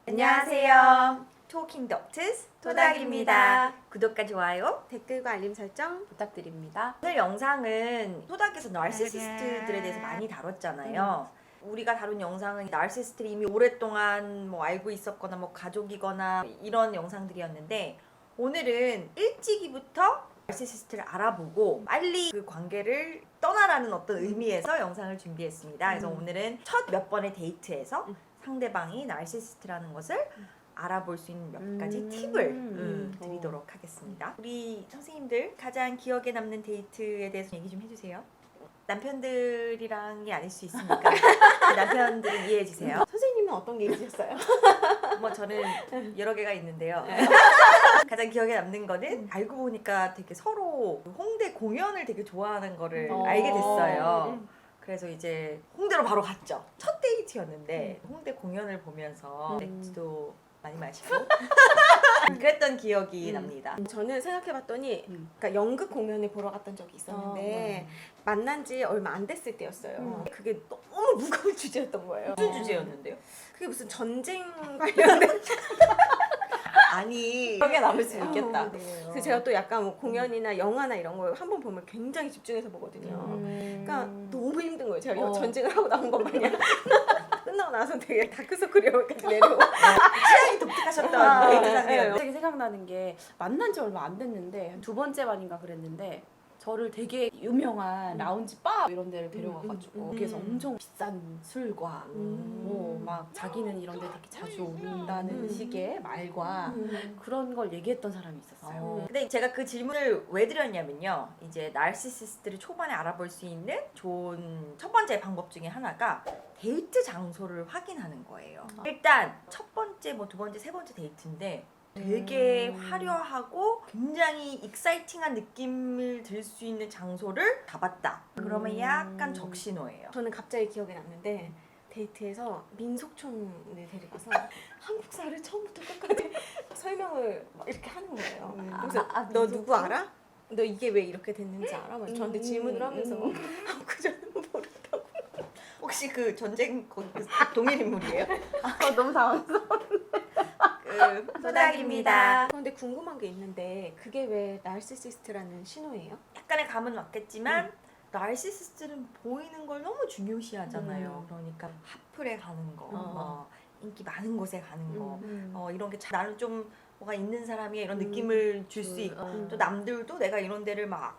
안녕하세요. 토킹 덕트스 토닥입니다. 구독과 좋아요, 댓글과 알림 설정 부탁드립니다. 오늘 영상은 토닥에서 나르시시스트들에 대해서 많이 다뤘잖아요. 우리가 다룬 영상은 나르시시스트를 이미 오랫동안 알고 있었거나 가족이거나 이런 영상들이었는데, 오늘은 일찍이부터 나르시시스트를 알아보고 빨리 그 관계를 떠나라는 어떤 의미에서 영상을 준비했습니다. 그래서 오늘은 첫 몇 번의 데이트에서 상대방이 나르시시스트라는 것을 알아볼 수 있는 몇 가지 팁을 드리도록 하겠습니다. 우리 선생님들 가장 기억에 남는 데이트에 대해서 얘기 좀 해주세요. 남편들이랑이 아닐 수 있으니까 남편들을 이해해 주세요. 선생님은 어떤 게 있으셨어요? 저는 여러 개가 있는데요. 가장 기억에 남는 거는 알고 보니까 되게 서로 홍대 공연을 되게 좋아하는 거를 알게 됐어요. 그래서 이제 홍대로 바로 갔죠. 첫 데이트였는데 홍대 공연을 보면서 맥주도 많이 마시고 그랬던 기억이 납니다. 저는 생각해봤더니 그러니까 연극 공연을 보러 갔던 적이 있었는데 만난 지 얼마 안 됐을 때였어요. 그게 너무 무거운 주제였던 거예요. 무슨 주제였는데요? 그게 무슨 전쟁 관련된 아니, 기억에 남을 수 있겠다. 그래서 제가 또 약간 공연이나 영화나 이런 거 한 번 보면 굉장히 집중해서 보거든요. 그러니까 너무 힘든 거예요. 제가 전쟁을 하고 나온 것 마냥 끝나고 나서 되게 다크서클이 여기까지 내려오고 취향이 독특하셨던 데이트 상대였는데 갑자기 생각나는 게 만난 지 얼마 안 됐는데 두 번째 반인가 그랬는데 저를 되게 유명한 라운지 바 이런 데를 데려가가지고 거기에서 엄청 비싼 술과 막 자기는 이런 데 되게 자주 온다는 식의 말과 그런 걸 얘기했던 사람이 있었어요. 근데 제가 그 질문을 왜 드렸냐면요, 이제 나르시시스트를 초반에 알아볼 수 있는 좋은 첫 번째 방법 중에 하나가 데이트 장소를 확인하는 거예요. 일단 첫 번째, 두 번째, 세 번째 데이트인데 되게 화려하고 굉장히 익사이팅한 느낌을 들 수 있는 장소를 잡았다. 그러면 약간 적신호예요. 저는 갑자기 기억이 났는데 데이트에서 민속촌을 데려가서 한국사를 처음부터 끝까지 설명을 막 이렇게 하는 거예요. 그래서 너 누구 알아? 너 이게 왜 이렇게 됐는지 알아? 막 저한테 질문을 하면서 그저는 모른다고. 혹시 그 전쟁 거기 동일 인물이에요? 너무 당황스러워. 토닥입니다. 그런데 궁금한 게 있는데 그게 왜 나르시시스트라는 신호예요? 약간의 감은 왔겠지만 나르시시스트는 보이는 걸 너무 중요시하잖아요. 그러니까 핫플에 가는 거, 인기 많은 곳에 가는 거, 이런 게 나는 좀 뭐가 있는 사람이야 이런 느낌을 줄 수 있고, 또 남들도 내가 이런 데를 막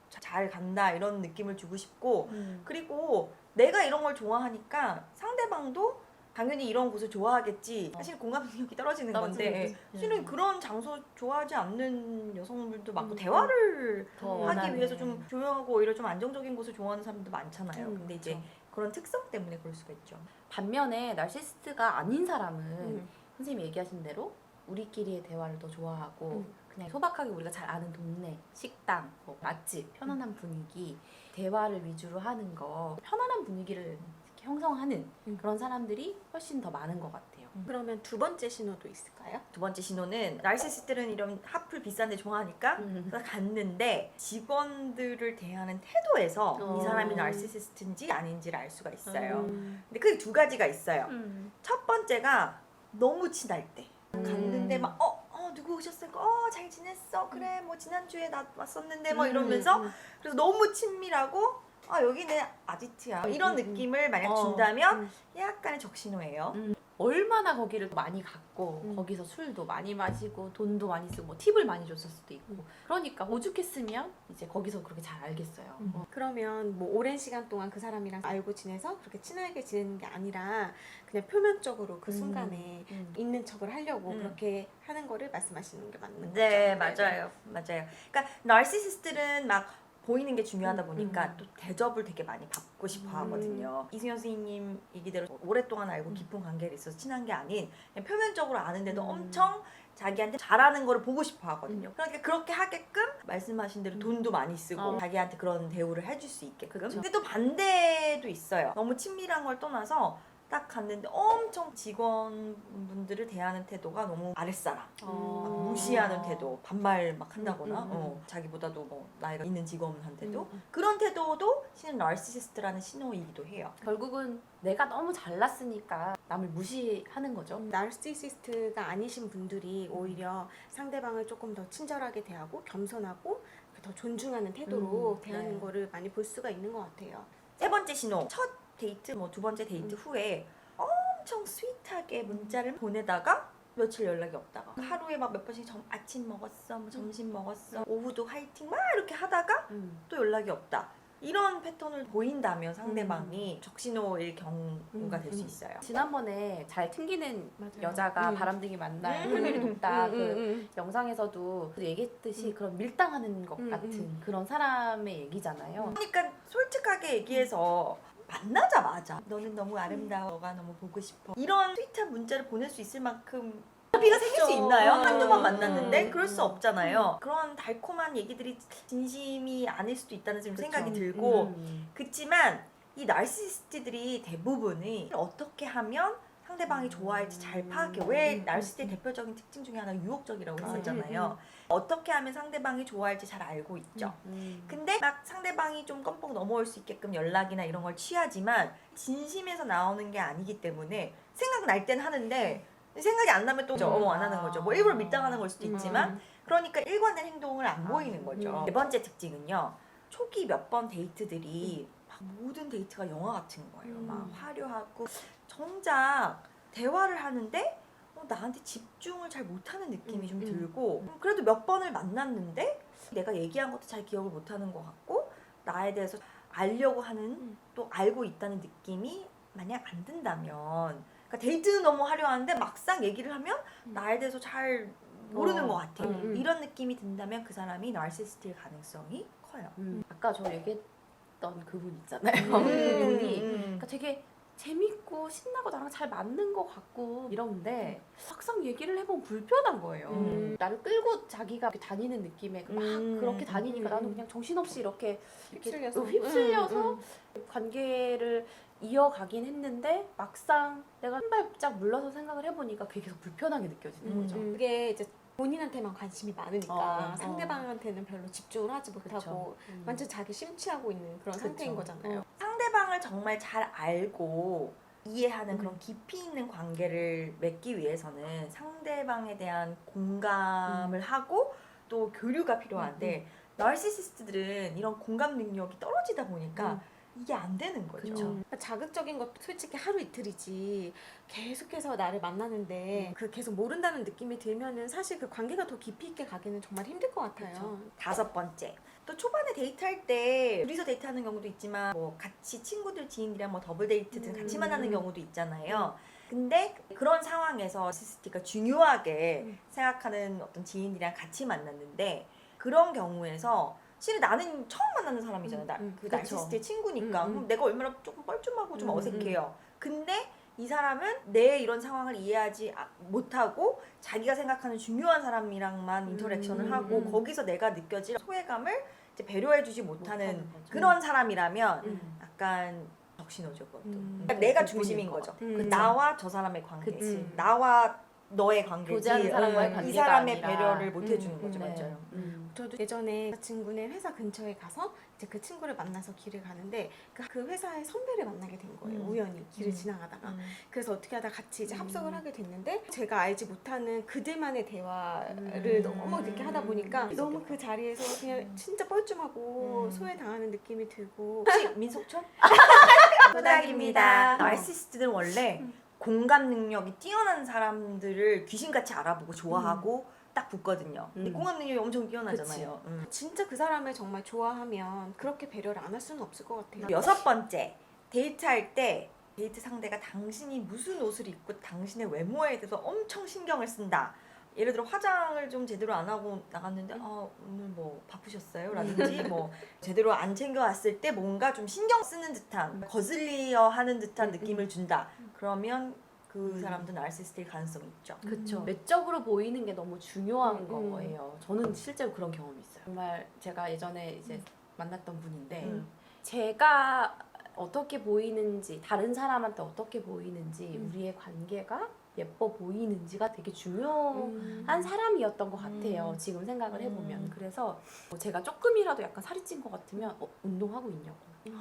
잘 간다 이런 느낌을 주고 싶고, 그리고 내가 이런 걸 좋아하니까 상대방도 당연히 이런 곳을 좋아하겠지. 사실 공감 능력이 떨어지는 건데 사실은 그런 장소 좋아하지 않는 여성분들도 많고, 대화를 하기 위해서 좀 조용하고 오히려 좀 안정적인 곳을 좋아하는 사람도 많잖아요. 근데 이제 그런 특성 때문에 그럴 수가 있죠. 반면에 나르시시스트가 아닌 사람은 선생님이 얘기하신 대로 우리끼리의 대화를 더 좋아하고 그냥 소박하게 우리가 잘 아는 동네, 식당, 맛집, 편안한 분위기, 대화를 위주로 하는 거, 편안한 분위기를 이렇게 형성하는 그런 사람들이 훨씬 더 많은 것 같아요. 그러면 두 번째 신호도 있을까요? 두 번째 신호는 나르시시스트는 이런 핫플 비싼 데 좋아하니까 그래서 갔는데 직원들을 대하는 태도에서 이 사람이 나르시시스트인지 아닌지를 알 수가 있어요. 근데 그게 두 가지가 있어요. 첫 번째가 너무 친할 때 갔는데 막 누구 오셨어요? 잘 지냈어? 그래 지난주에 나 왔었는데 이러면서, 그래서 너무 친밀하고 여기 내 아지트야 이런 느낌을 만약 준다면 약간의 적신호예요. 얼마나 거기를 많이 갔고 거기서 술도 많이 마시고 돈도 많이 쓰고 팁을 많이 줬을 수도 있고 그러니까 오죽했으면 이제 거기서 그렇게 잘 알겠어요. 그러면 오랜 시간 동안 그 사람이랑 알고 지내서 그렇게 친하게 지내는 게 아니라 그냥 표면적으로 그 순간에 있는 척을 하려고 그렇게 하는 거를 말씀하시는 게 맞는 거죠? 네, 맞아요. 그러니까 나르시시스트는 막 보이는 게 중요하다 보니까 또 대접을 되게 많이 받고 싶어 하거든요. 이승현 선생님 얘기대로 오랫동안 알고 깊은 관계를 있어서 친한 게 아닌 그냥 표면적으로 아는데도 엄청 자기한테 잘하는 거를 보고 싶어 하거든요. 그러니까 그렇게 하게끔 말씀하신 대로 돈도 많이 쓰고 자기한테 그런 대우를 해줄 수 있게끔. 근데 또 반대도 있어요. 너무 친밀한 걸 떠나서 딱 갔는데 엄청 직원분들을 대하는 태도가 너무 아랫사람 막 무시하는 태도, 반말 막 한다거나 자기보다도 뭐 나이가 있는 직원한테도 그런 태도도 실은 나르시시스트라는 신호이기도 해요. 결국은 내가 너무 잘났으니까 남을 무시하는 거죠. 나르시시스트가 아니신 분들이 오히려 상대방을 조금 더 친절하게 대하고 겸손하고 더 존중하는 태도로 대하는 네. 거를 많이 볼 수가 있는 것 같아요. 세 번째 신호, 첫 데이트, 뭐 두 번째 데이트 후에 엄청 스윗하게 문자를 보내다가 며칠 연락이 없다가 하루에 막 몇 번씩 아침 먹었어, 뭐 점심 먹었어, 오후도 화이팅 막 이렇게 하다가 또 연락이 없다. 이런 패턴을 보인다면 상대방이 적신호일 경우가 될 수 있어요. 지난번에 잘 튕기는 맞아요. 여자가 바람둥이 만날 확률이 높다. 그 영상에서도 얘기했듯이 그런 밀당하는 것 같은 그런 사람의 얘기잖아요. 그러니까 솔직하게 얘기해서 만나자마자 너는 너무 아름다워, 너가 너무 보고 싶어, 이런 스윗한 문자를 보낼 수 있을 만큼 비가 생길 수 있나요? 한두 번 만났는데 그럴 수 없잖아요. 그런 달콤한 얘기들이 진심이 아닐 수도 있다는 지금 생각이 들고 그치만 이 나르시시스트들이 대부분이 어떻게 하면 상대방이 좋아할지 잘 파악해. 왜 나르시스트의 대표적인 특징 중에 하나 유혹적이라고 했었잖아요. 어떻게 하면 상대방이 좋아할지 잘 알고 있죠. 근데 막 상대방이 좀 껌뻑 넘어올 수 있게끔 연락이나 이런 걸 취하지만 진심에서 나오는 게 아니기 때문에 생각날 땐 하는데 생각이 안 나면 또 안 하는 거죠. 뭐 일부러 밀당하는 걸 수도 있지만 그러니까 일관된 행동을 안 보이는 거죠. 네 번째 특징은요. 초기 몇 번 데이트들이 막 모든 데이트가 영화 같은 거예요. 막 화려하고 정작 대화를 하는데 나한테 집중을 잘 못하는 느낌이 좀 들고 그래도 몇 번을 만났는데 내가 얘기한 것도 잘 기억을 못하는 것 같고 나에 대해서 알려고 하는 또 알고 있다는 느낌이 만약 안 든다면 그러니까 데이트는 너무 화려한데 막상 얘기를 하면 나에 대해서 잘 모르는 것 같아. 이런 느낌이 든다면 그 사람이 나르시시스트일 가능성이 커요. 아까 저 얘기했던 그분 있잖아요. 그분이 그러니까 되게 재밌고 신나고 나랑 잘 맞는 것 같고 이러는데 막상 얘기를 해보면 불편한 거예요. 나를 끌고 자기가 이렇게 다니는 느낌에 막 그렇게 다니니까 나는 그냥 정신없이 이렇게 휩쓸려서 관계를 이어가긴 했는데 막상 내가 한 발짝 물러서 생각을 해보니까 그게 계속 불편하게 느껴지는 거죠. 그게 이제 본인한테만 관심이 많으니까 어. 상대방한테는 별로 집중을 하지 못하고 완전 자기 심취하고 있는 그런 상태인 거잖아요. 상대방을 정말 잘 알고 이해하는 그런 깊이 있는 관계를 맺기 위해서는 상대방에 대한 공감을 하고 또 교류가 필요한데 나르시시스트들은 이런 공감 능력이 떨어지다 보니까 이게 안 되는 거죠. 그러니까 자극적인 것도 솔직히 하루 이틀이지 계속해서 나를 만나는데 그 계속 모른다는 느낌이 들면은 사실 그 관계가 더 깊이 있게 가기는 정말 힘들 것 같아요. 다섯 번째. 또 초반에 데이트할 때 둘이서 데이트하는 경우도 있지만 뭐 같이 친구들 지인이랑 뭐 더블 데이트든 같이 만나는 경우도 있잖아요. 근데 그런 상황에서 나르시시스트가 중요하게 생각하는 어떤 지인이랑 같이 만났는데 그런 경우에서 실은 나는 처음 만나는 사람이잖아요. 그 나르시시스트의 친구니까 그럼 내가 얼마나 조금 뻘쭘하고 좀 어색해요. 근데 이 사람은 내 이런 상황을 이해하지 못하고 자기가 생각하는 중요한 사람이랑만 인터랙션을 하고 거기서 내가 느껴질 소외감을 이제 배려해주지 못하는 그런 사람이라면 약간 적신호죠, 그것도. 그러니까 내가 중심인 거죠. 나와 저 사람의 관계지. 나와 너의 관계지. 교제하는 사람과의 이 관계가 사람의 아니라. 배려를 못 해주는 거죠. 네. 맞아요. 저도 예전에 친구네 회사 근처에 가서 이제 그 친구를 만나서 길을 가는데 그 회사의 선배를 만나게 된 거예요. 우연히 길을 지나가다가. 그래서 어떻게 하다 같이 이제 합석을 하게 됐는데 제가 알지 못하는 그들만의 대화를 너무 이렇게 하다 보니까 너무 그 자리에서 그냥 진짜 뻘쭘하고 소외당하는 느낌이 들고 혹시 민속촌? 부탁입니다. 나르시시스트들은 원래 공감 능력이 뛰어난 사람들을 귀신같이 알아보고 좋아하고 딱 붙거든요. 근데 공감 능력이 엄청 뛰어나잖아요. 진짜 그 사람을 정말 좋아하면 그렇게 배려를 안 할 수는 없을 것 같아요. 여섯 번째, 데이트할 때 데이트 상대가 당신이 무슨 옷을 입고 당신의 외모에 대해서 엄청 신경을 쓴다. 예를 들어 화장을 좀 제대로 안 하고 나갔는데 오늘 뭐 바쁘셨어요? 라든지 뭐 제대로 안 챙겨왔을 때 뭔가 좀 신경 쓰는 듯한 거슬려 하는 듯한 느낌을 준다. 그러면 그 사람도 나르시시스트일 가능성이 있죠. 그렇죠. 외적으로 보이는 게 너무 중요한 거예요. 저는 실제로 그런 경험이 있어요. 정말 제가 예전에 이제 만났던 분인데 제가 어떻게 보이는지, 다른 사람한테 어떻게 보이는지, 우리의 관계가 예뻐 보이는지가 되게 중요한 사람이었던 것 같아요. 지금 생각을 해보면. 그래서 제가 조금이라도 약간 살이 찐 것 같으면 운동하고 있냐고.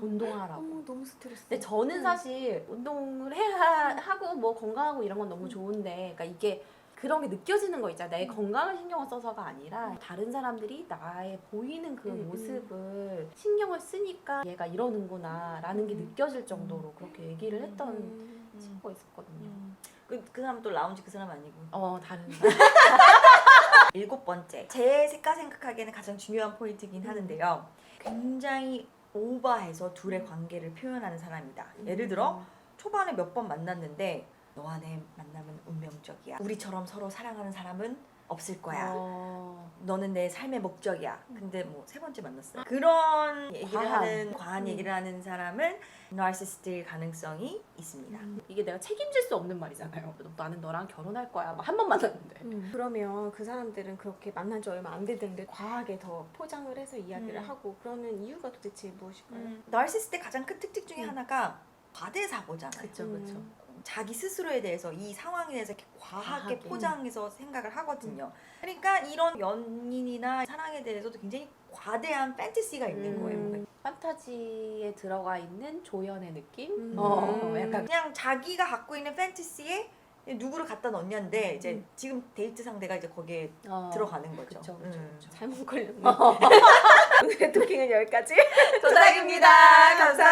운동하라고. 어머 너무 스트레스. 근데 저는 사실 운동을 해야 하고 뭐 건강하고 이런 건 너무 좋은데, 그러니까 이게 그런 게 느껴지는 거 있잖아요. 내 건강을 신경을 써서가 아니라 다른 사람들이 나의 보이는 그 모습을 신경을 쓰니까 얘가 이러는구나 라는 게 느껴질 정도로 그렇게 얘기를 했던 친구가 있었거든요. 그 사람 또 라운지 그 사람 아니고. 다른 사람. 7번째, 제가 생각하기에는 가장 중요한 포인트긴 하는데요. 굉장히 오버해서 둘의 관계를 표현하는 사람이다. 예를 들어 초반에 몇 번 만났는데 너와 내 만남은 운명적이야. 우리처럼 서로 사랑하는 사람은 없을 거야. 너는 내 삶의 목적이야. 근데 뭐 3번째 만났어요. 그런 얘기를 하는 과한 얘기를 하는 사람은 나르시시스트일 가능성이 있습니다. 이게 내가 책임질 수 없는 말이잖아요. 나는 너랑 결혼할 거야. 막 한 번 만났는데. 그러면 그 사람들은 그렇게 만난 지 얼마 안 됐는데 과하게 더 포장을 해서 이야기를 하고 그러는 이유가 도대체 무엇일까요? 나르시시스트의 가장 큰 특징 중에 하나가 과대 사고잖아요. 그렇죠. 자기 스스로에 대해서 이 상황에 대해서 이렇게 과하게 과하게. 포장해서 생각을 하거든요. 그러니까 이런 연인이나 사랑에 대해서도 굉장히 과대한 판타지가 있는 거예요. 판타지에 들어가 있는 조연의 느낌? 약간 그냥 자기가 갖고 있는 판타지에 누구를 갖다 넣냐인데 이제 지금 데이트 상대가 이제 거기에 들어가는 거죠. 그쵸. 잘못 걸렸네. 오늘의 토킹은 여기까지. 도닥입니다. 감사합니다.